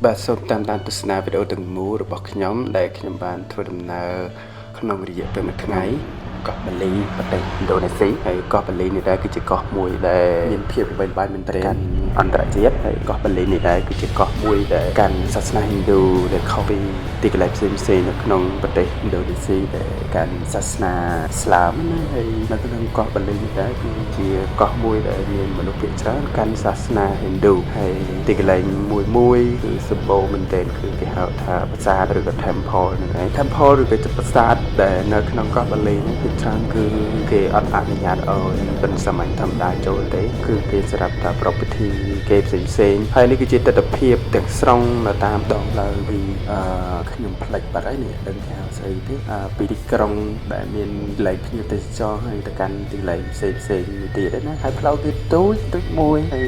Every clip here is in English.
បាទសូមតាមដានទស្សនាវីដេអូទាំងមូលរបស់ខ្ញុំដែលខ្ញុំបានធ្វើដំណើរក្នុងរយៈពេល1ថ្ងៃកោះបាលីប្រទេសឥណ្ឌូនេស៊ីហើយកោះបាលីនេះដែរគឺជាកោះមួយដែលមានភាពល្បីល្បាញមែនទែនអន្តរជាតិហើយកោះបាលីនេះដែរគឺជាកោះមួយដែលកាន់សាសនាហិណ្ឌូដែលខុសពីទីកន្លែងផ្សេងៗនៅក្នុងប្រទេសឥណ្ឌូនេស៊ីដែលកាន់សាសនាឥស្លាមណាហើយនៅក្នុងកោះបាលីនេះដែរគឺជាកោះមួយដែលមានមនុស្សភាគច្រើនកាន់សាសនាហិណ្ឌូហើយទីកន្លែងមួយគឺសម្បូរមែនទែនគឺគេហៅថាប្រាសាទឬក៏ temple ហ្នឹងឯង temple ឬក៏ប្រាសាទដែលនៅក្នុងកោះបាលីនេះគឺច្រើនគឺគេអត់អនុញ្ញាតឲ្យเป็นសម័យធម្មតាចូលទេគឺគេសម្រាប់ថាប្រពៃពិធីគេផ្សេងៗហើយនេះគឺជាទស្សនវិជ្ជាទាំងស្រុងនៅតាមដងផ្លូវពីខ្ញុំផ្លេចបាត់ហើយនេះដឹងថាស្អីទេពីទីក្រុងដែលមានកន្លែងភ្ញៀវទេសចរហើយទៅកាន់ទីកន្លែងផ្សេងៗមួយទៀតណាហើយផ្លូវគឺទូចមួយហើយ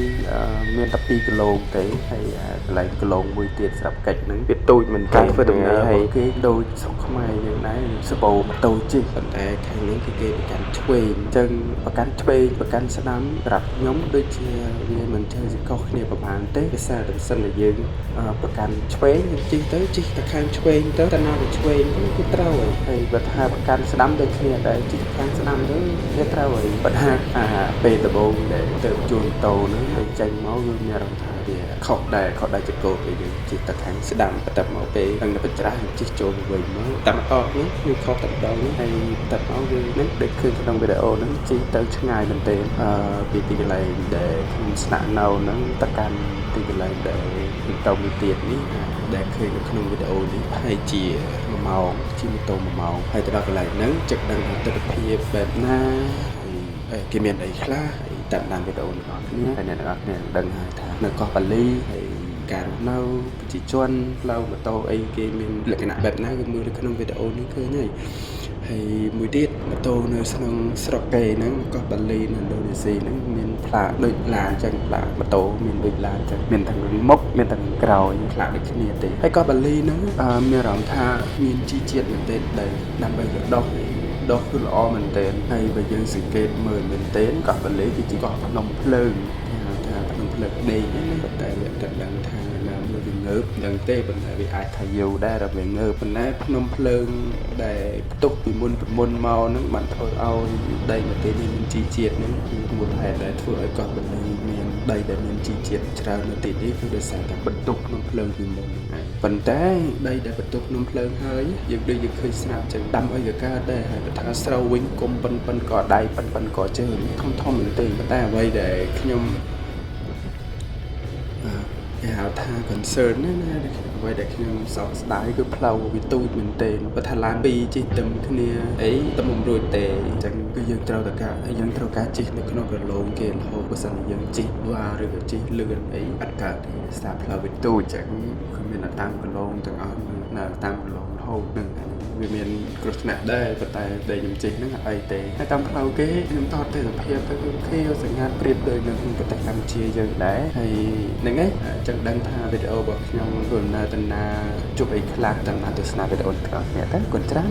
មានតែ2គីឡូទេហើយកន្លែងគីឡូមួយទៀតស្រាប់កិច្ចហ្នឹងវាទូចមិនការធ្វើដំណើរហើយគេដូចស្រុកខ្មែរយើងដែរសបោម៉ូតូជិះប៉ុន្តែខាងនេះគឺគេប្រកាន់ឆ្វេងអញ្ចឹងប្រកាន់ឆ្វេងប្រកាន់ស្ដាំប្រាប់ខ្ញុំដូចជាវាមិនចេះខុសគ្នាប្រហែលទេភាសាតែសិនតែយើងប្រកាន់ឆ្វេងជិះទៅខាងឆ្វេងទៅតែណាទៅឆ្វេងគឺត្រូវហើយបើថាប្រកាន់ស្ដាំដូចគ្នាដែរជិះខាងស្ដាំទៅវាត្រូវហើយប៉ុន្តែពេលដំបូងដែលទៅជួនតោហ្នឹងទៅចេញមកគឺមានអារម្មណ៍ថាវាខុសដែរជាកោតពេលយើងជិះទៅខាងស្ដាំបន្ទាប់មកពេលនឹងទៅច្រាស់ជិះចូលវិញមកតាមអស់នេះគឺខុសតែម្ដងហើយបន្ទាប់មកយើងនេះដូចឃើញក្នុងវីដេអូហ្នឹងជិះទៅឆ្ងាយមែនទែនពីទីកន្លែងដែលខ្ញុំស្នាក់នៅហ្នឹងទៅកាន់ទីកន្លែងដែលបន្តមួយទៀតនេះដែលឃើញនៅក្នុងវីដេអូនេះប្រហែលជា1ម៉ោងជិះម៉ូតូ1ម៉ោងហើយទៅដល់កន្លែងហ្នឹងចឹកដឹងថាទស្សនវិជ្ជាបែបណាគេមានអីខ្លះតាមដានវីដេអូនេះអស់គ្នាហើយអ្នកទាំងអស់គ្នាដឹងហើយថានៅកោះបាលីហើយការរស់នៅប្រជាជនផ្លូវម៉ូតូអីគេមានលក្ខណៈបែបណាគឺមើលនៅក្នុងវីដេអូនេះឃើញហើយមួយទៀតម៉ូតូនៅក្នុងស្រុកគេហ្នឹងកោះបាលីនៅឥណ្ឌូនេស៊ីហ្នឹងមានផ្លាកដូចឡានអញ្ចឹងផ្លាកម៉ូតូមានដូចឡានអញ្ចឹងមានទាំងមុខមានទាំងក្រោយផ្លាកដូចគ្នាទេហើយកោះបាលីហ្នឹងមានអារម្មណ៍ថាមានជីជាតិមែនទេដែលដើម្បីទៅដោះគឺល្អមែនទែនហើយបើយើងសង្កេតមើលមែនទែនកោះបាលីគឺជាកោះភ្នំភ្លើងគេហៅថាភ្នំភ្លើងដេកហ្នឹងប៉ុន្តែវាតែដឹងថាណាមួយវាងើបដឹងទេប៉ុន្តែវាអាចថាយូរដែរដល់វាងើបប៉ុន្តែភ្នំភ្លើងដែលផ្ទុកពីមុនមកហ្នឹងបានធ្វើឲ្យដីប្រទេសនេះមានជីជាតិហ្នឹងគឺមូលហេតុដែលធ្វើឲ្យកោះបាលីមានដីដែលមានជីជាតិច្រើននៅទីនេះគឺដោយសារតែបន្ទុកភ្នំភ្លើងពីមុនហ្នឹងប៉ុន្តែដីដែលបន្ទុកភ្នំភ្លើងហើយយើងដូចយើងឃើញស្រាប់ចឹងដាំអីក៏កើតដែរហើយបើថាស្រូវវិញគុំប៉ុនក៏ដៃប៉ុនក៏ជើងធំមែនទេប៉ុន្តែអ្វីដែលខ្ញុំគេហៅថា concern ណាអ្វីដែលខ្ញុំសោកស្ដាយគឺផ្លូវវាទូចមែនទេបើថាឡាន2ជិះទៅគ្នាអីទៅមិនរួចទេអញ្ចឹងគឺយើងត្រូវការជិះនៅក្នុងរលងគេរហូតបើសិនជាយើងជិះវ៉ាឬក៏ជិះលឿនអីអត់កើតទេស្ដាប់ផ្លូវវាទូចអញ្ចឹងគឺមានតាមកន្លងទាំងអស់នៅតាមកន្លងរហូតនឹងវាមានគ្រោះថ្នាក់ដែរប៉ុន្តែដែលខ្ញុំជិះហ្នឹងអីទេហើយតាមផ្លូវគេខ្ញុំថតទេសភាពទៅគឺខៀវសង្ហាប្រៀបដូចនៅក្នុងប្រទេសកម្ពុជាយើងដែរហើយហ្នឹងឯងអញ្ចឹងដឹងថាវីដេអូរបស់ខ្ញុំធ្វើដំណើរទៅណាជួបអីខ្លះតាមទស្សនាវីដេអូទាំងអស់គ្នាទៅគុណច្រើន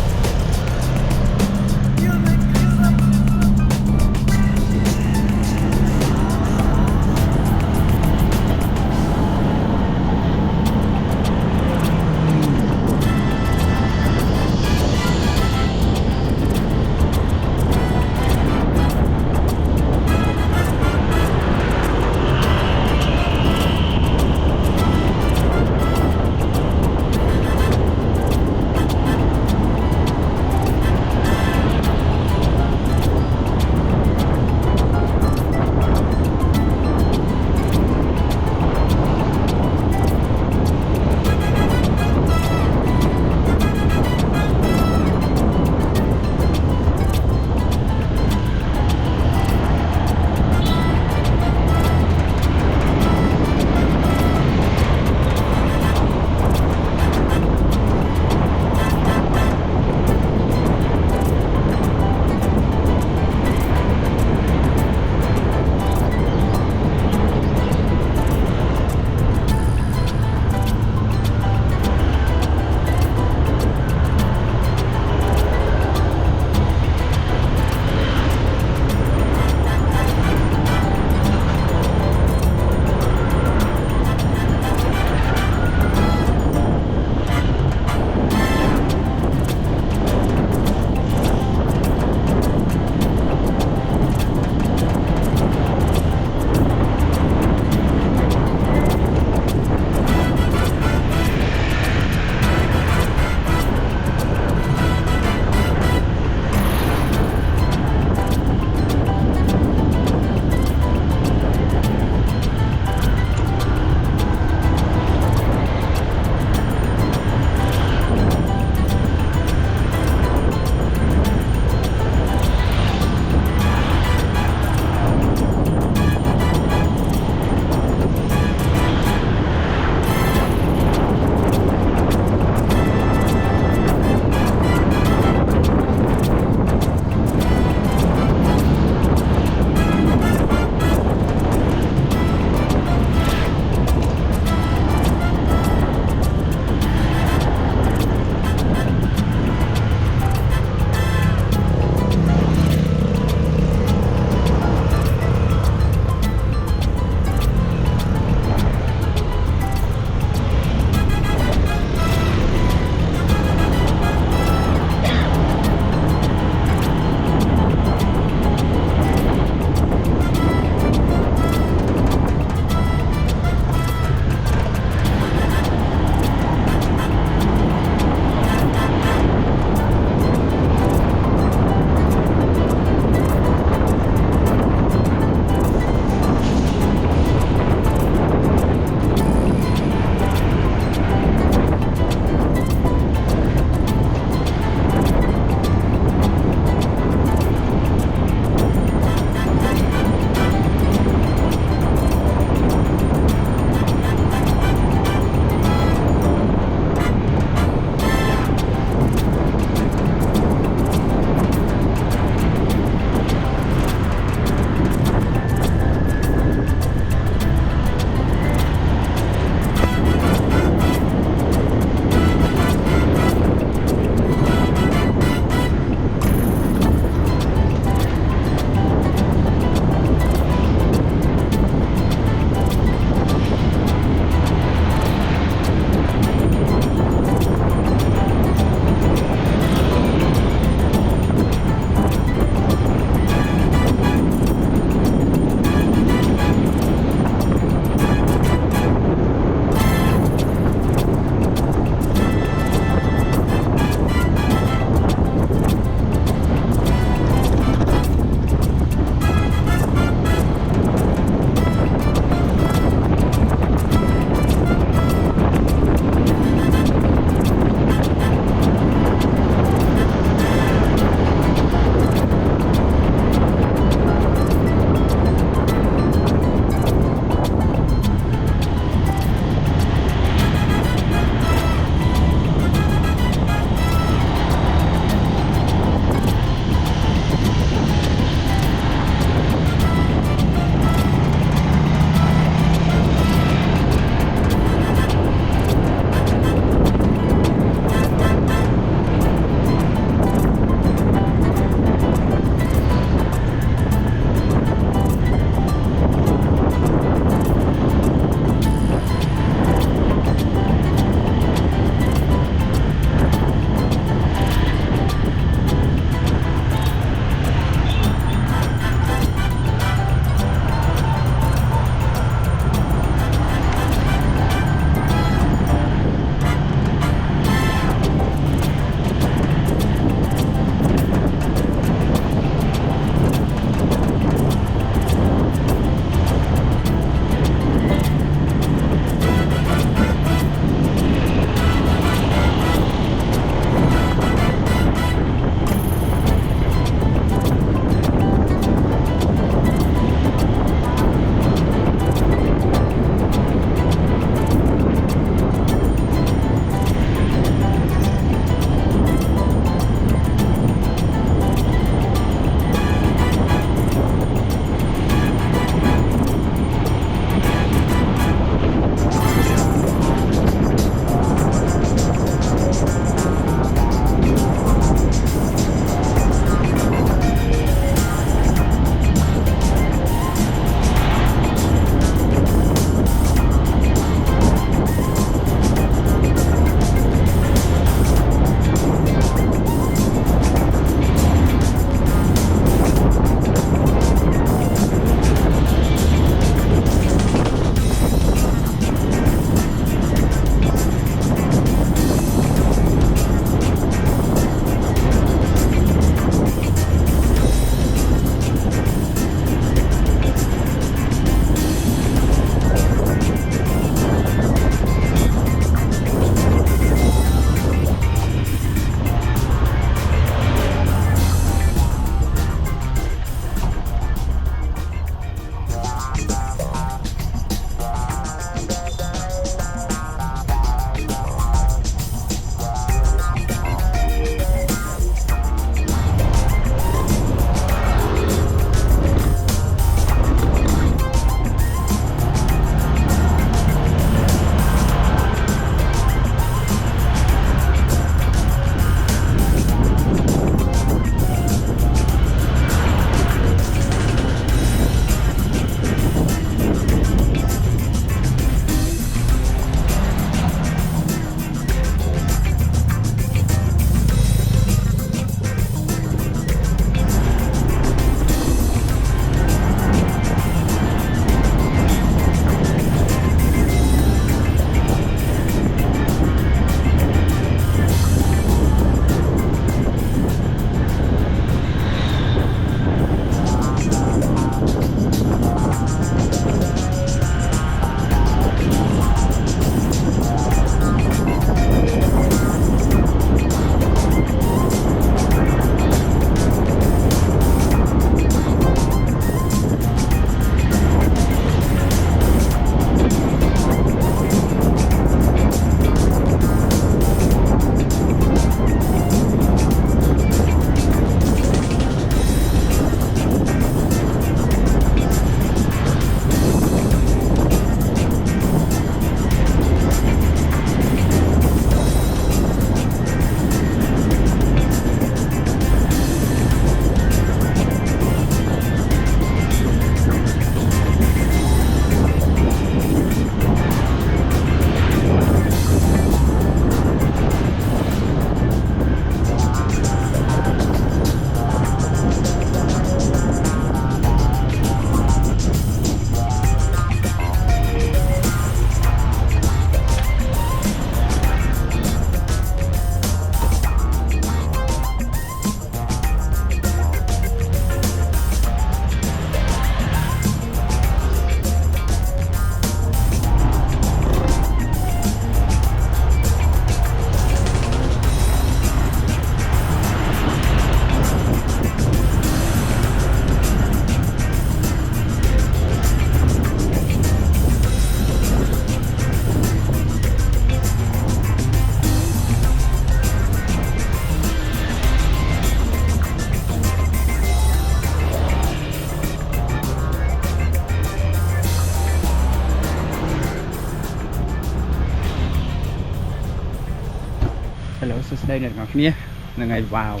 đây này ngọc nia là ngày vào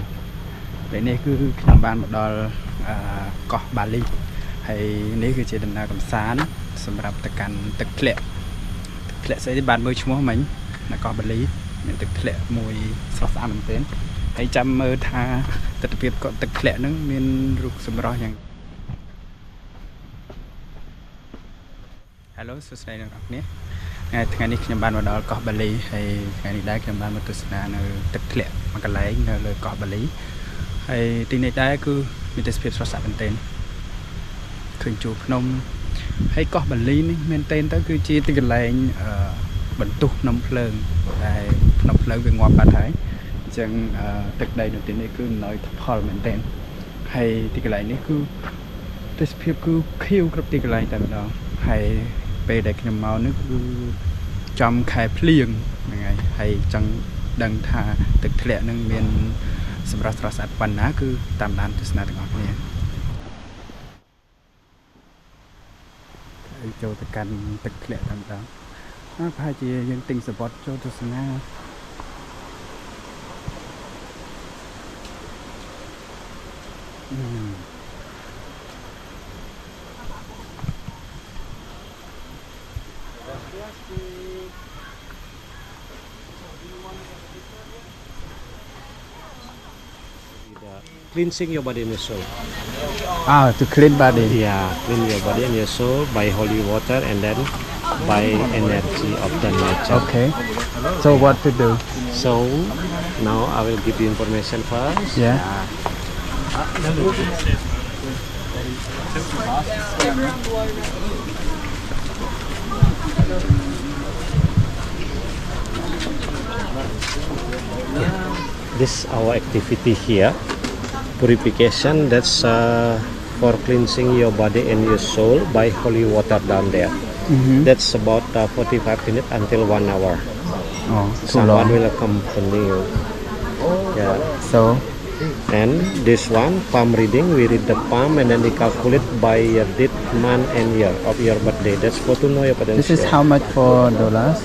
vậy này cứ nhằm ban một đò cỏ Bali hay nếu cứ chỉ đừng nào cầm sán sầm rập tật cằn tật lẹ sẽ đi bàn môi chúa mình là cỏ Bali mình tật lẹ mùi xót xa mình tên hay chăm mơ tha tật việt còn tật lẹ nó miền rục sầm rò nhàng hello số này là ngọc nia ngày này nhằm ban một đò cỏ Bali hay ngày này đã nhằm ban một tuần là tật lẹ mà cái lấy lời cỏ Bali hay tin này đã cứ mình sẽ xót xa mình tên khởi chụp nông hay có bản lý nên tên tới cứ chia từ cái lệnh bẩn tục nông phơi tại nông phơi về ngoài bản thái chẳng thực đây đầu tiên này cứ nói thọ mình tên hay từ cái lệnh này cứ tôi sẽ cứ khiêu cấp từ cái lệnh tại đó hay về để cái màu nước cứ trong khai liền ngày hay chẳng đăng thà thực lệ nâng miền sầm rát sạt pan ná cứ tam đan từ sna từng ngọc này cho tất cả thực lệ tam đó hai chị dân tình support cho từ sna Cleansing your body and your soul. To clean body. Yeah, clean your body and your soul by holy water and then by energy of the nature. Okay. So what to do? So now I will give you information first. Yeah. This our activity here. Purification, that's for cleansing your body and your soul by holy water down there. That's about 45 minutes until 1 hour. Someone will accompany you. Yeah. So and this one palm reading, we read the palm and then we calculate by your date, month and year of your birthday. That's for to know your potential. this is how much for dollars?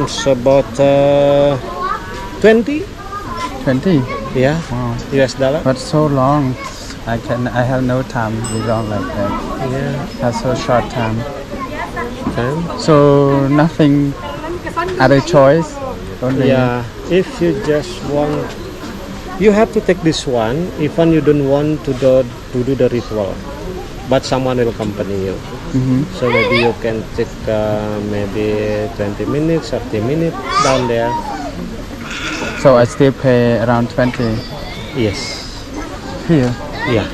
It's about 20. 20. Yeah. Wow. US dollar. But so long. I have no time to be long like that. Yeah. Have so short time. Time. So nothing other choice. Only Yeah. If you just want, you have to take this one. Even you don't want to do the ritual, but someone will accompany you. So maybe you can take maybe 20 minutes, 30 minutes down there. So I still pay around 20 Yes. here. Yeah.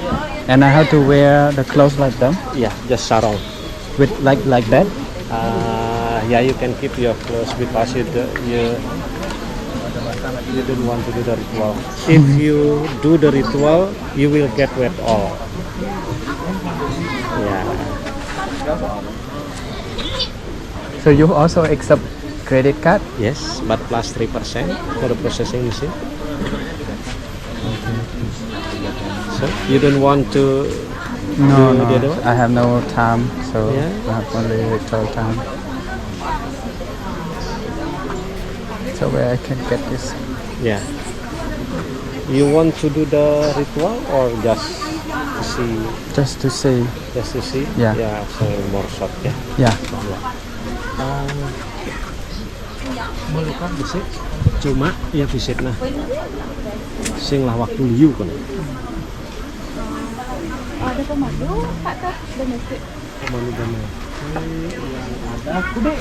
And I have to wear the clothes like them Yeah. Just sarong. with like that. Yeah, you can keep your clothes because you don't want to do the ritual. If you do the ritual, you will get wet all. Yeah. So you also accept credit card? Yes, but plus 3% for the processing machine. So you don't want to No, do the other no. one? I have no time, so Yeah. I have only little time. So where I can get this? Yeah. You want to do the ritual or just to see? Just to see. Just to see? Yeah. Yeah, so more short, yeah. Yeah. Melukat visit, cuma ya visit nah sing lah waktu liu kan. Ada pemandu Pak Tah domestik. Pemandu domestik yang ada aku deh.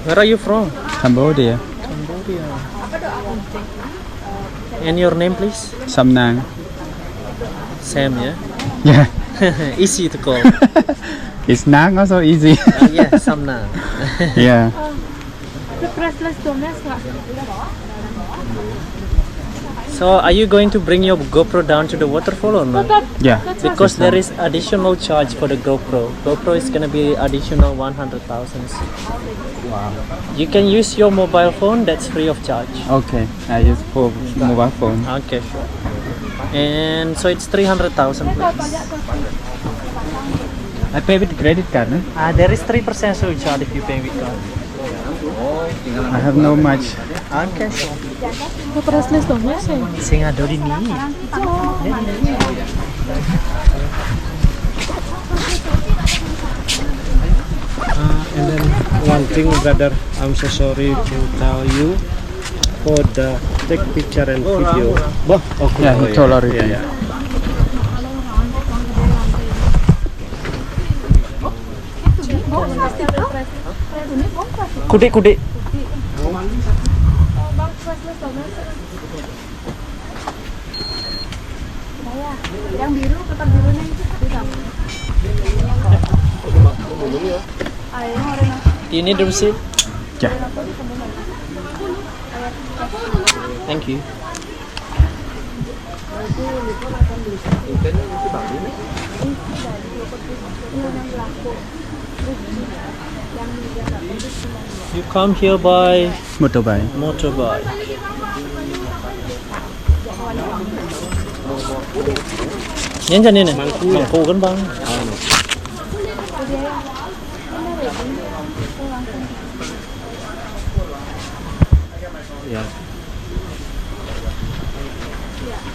Where are you from? Cambodia. Cambodia. And your name please? Samnang. Sam, yeah? Yeah. Easy to call. It's Nang also easy. Yeah, Samna. Yeah. Plus domestik. So, are you going to bring your GoPro down to the waterfall or not? Yeah. Because there is additional charge for the GoPro. GoPro is gonna be additional 100,000. Wow. You can use your mobile phone. That's free of charge. Okay. I use for mobile phone. Okay, sure. And so it's 300,000 please. I pay with credit card. There is 3% surcharge if you pay with card. I have no much. Okay. The priceless donation. Sing ada di ni. And then one thing, brother, I'm so sorry to tell you for the take picture and video. Bah, okay. Yeah, he told already. Yeah, yeah. Kudik. Bang, priceless donation. Saya, yang biru, kotak birunya itu. Ayo, Rena. Do you need the receipt? Yeah. Thank you. You come here by Motorbike. motorbike. Yan dyan yun eh. Mangku kan bang? Yeah.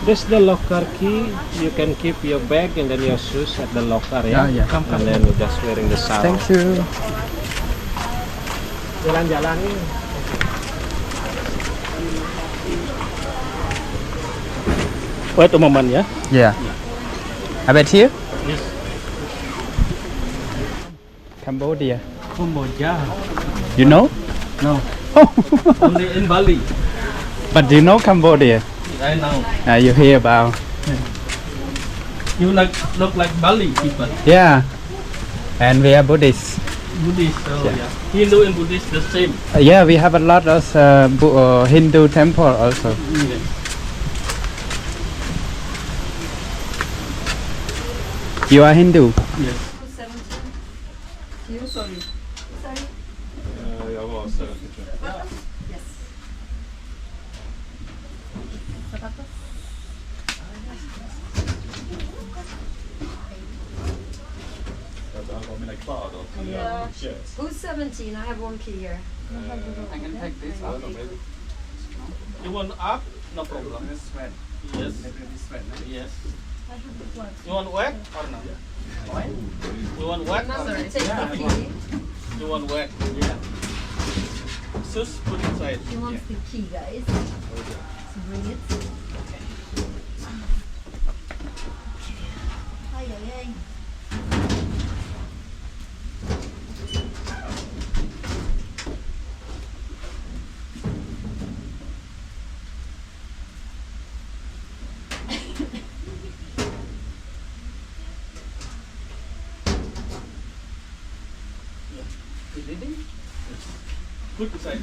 This the locker key. You can keep your bag and then your shoes at the locker. Yeah. Yeah. And then you're just wearing the saddle. Thank you. Jalan-jalan ini. Oh itu momen ya? Yeah. I bet here. Yes. Cambodia. Kamboja. You know? No. Only in Bali. But do you know Cambodia? I know. You hear about? You look like Bali people. Yeah. And we are Buddhists. Buddhist. Oh Yeah. yeah. Hindu and Buddhist the same. Yeah, we have a lot of Hindu temple also. You are Hindu? Yes. Who's 17? I have one key here. You want up? No problem. Yes. Yes. You want wet or no? You want wet? Remember to take the key. You want wet? Yeah. Sus, put inside. He wants the key, guys. So bring it. Ay, ay, ay. Put inside.